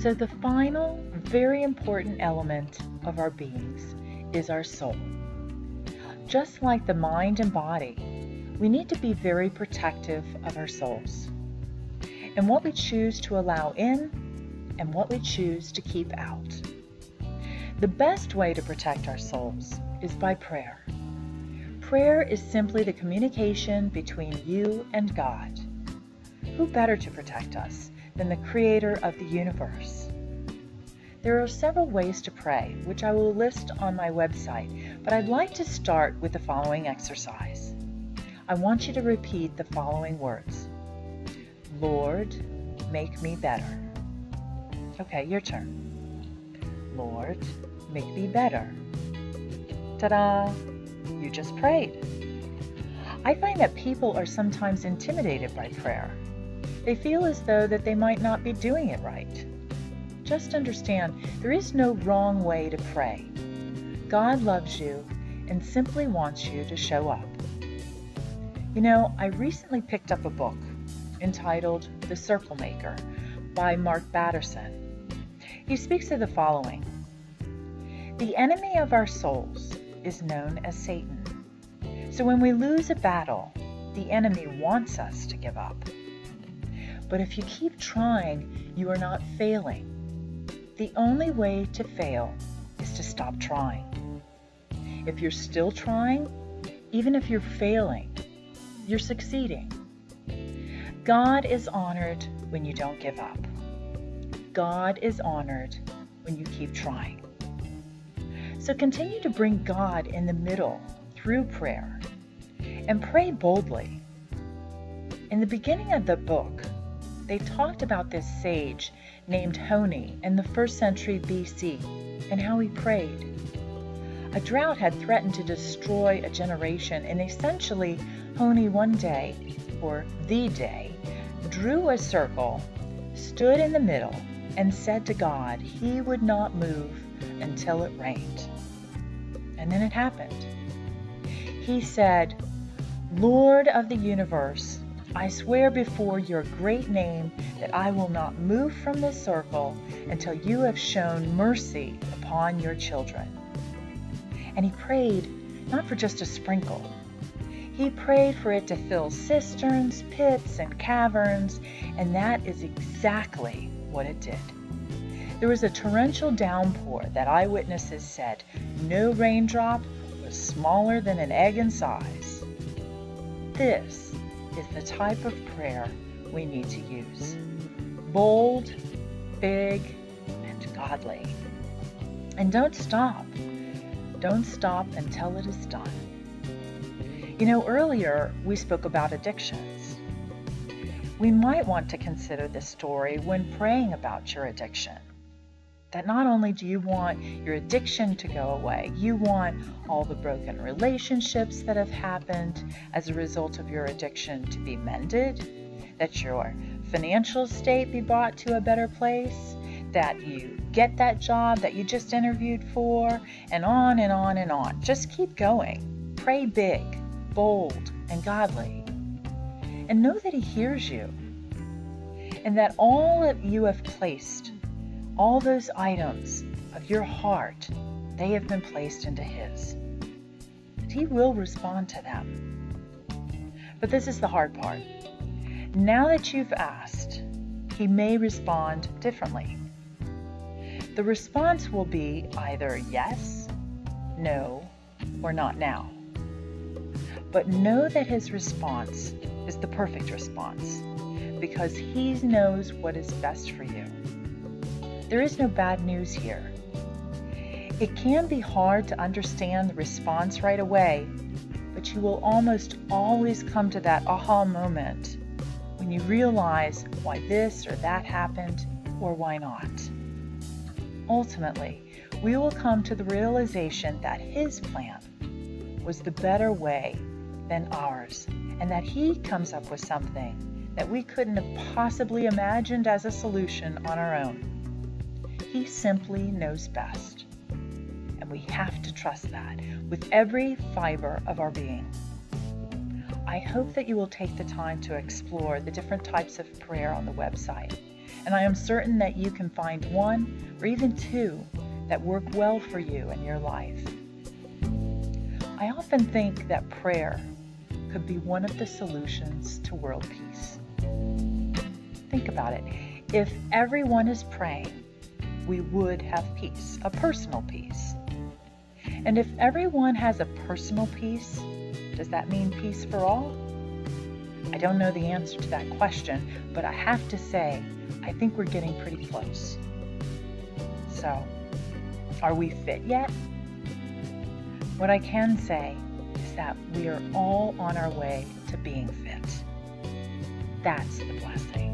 So the final, very important element of our beings is our soul. Just like the mind and body, we need to be very protective of our souls and what we choose to allow in and what we choose to keep out. The best way to protect our souls is by prayer. Prayer is simply the communication between you and God. Who better to protect us than the Creator of the universe? There are several ways to pray, which I will list on my website, but I'd like to start with the following exercise. I want you to repeat the following words. Lord, make me better. Okay, your turn. Lord, make me better. Ta-da! You just prayed. I find that people are sometimes intimidated by prayer. They feel as though that they might not be doing it right. Just understand, there is no wrong way to pray. God loves you and simply wants you to show up. You know, I recently picked up a book entitled The Circle Maker by Mark Batterson. He speaks of the following. The enemy of our souls is known as Satan. So when we lose a battle, the enemy wants us to give up. But if you keep trying, you are not failing. The only way to fail is to stop trying. If you're still trying, even if you're failing, you're succeeding. God is honored when you don't give up. God is honored when you keep trying. So continue to bring God in the middle through prayer and pray boldly. In the beginning of the book, they talked about this sage named Honi in the 1st century BC and how he prayed. A drought had threatened to destroy a generation, and essentially Honi one day, or the day, drew a circle, stood in the middle, and said to God he would not move until it rained. And then it happened. He said, Lord of the universe, I swear before your great name that I will not move from this circle until you have shown mercy upon your children. And he prayed not for just a sprinkle. He prayed for it to fill cisterns, pits, and caverns, and that is exactly what it did. There was a torrential downpour that eyewitnesses said no raindrop was smaller than an egg in size. This is the type of prayer we need to use. Bold, big, and godly. And don't stop. Don't stop until it is done. You know, earlier we spoke about addictions. We might want to consider this story when praying about your addiction. That not only do you want your addiction to go away, you want all the broken relationships that have happened as a result of your addiction to be mended, that your financial state be brought to a better place, that you get that job that you just interviewed for, and on and on and on. Just keep going. Pray big, bold, and godly. And know that He hears you, and that all that you have placed, all those items of your heart, they have been placed into His. And He will respond to them. But this is the hard part. Now that you've asked, He may respond differently. The response will be either yes, no, or not now. But know that His response is the perfect response, because He knows what is best for you. There is no bad news here. It can be hard to understand the response right away, but you will almost always come to that aha moment when you realize why this or that happened or why not. Ultimately, we will come to the realization that His plan was the better way than ours, and that He comes up with something that we couldn't have possibly imagined as a solution on our own. He simply knows best, and we have to trust that with every fiber of our being. I hope that you will take the time to explore the different types of prayer on the website and I am certain that you can find one or even two that work well for you in your life. I often think that prayer could be one of the solutions to world peace. Think about it. If everyone is praying, we would have peace, a personal peace. And if everyone has a personal peace, does that mean peace for all? I don't know the answer to that question, but I have to say, I think we're getting pretty close. So, are we fit yet? What I can say is that we are all on our way to being fit. That's the blessing.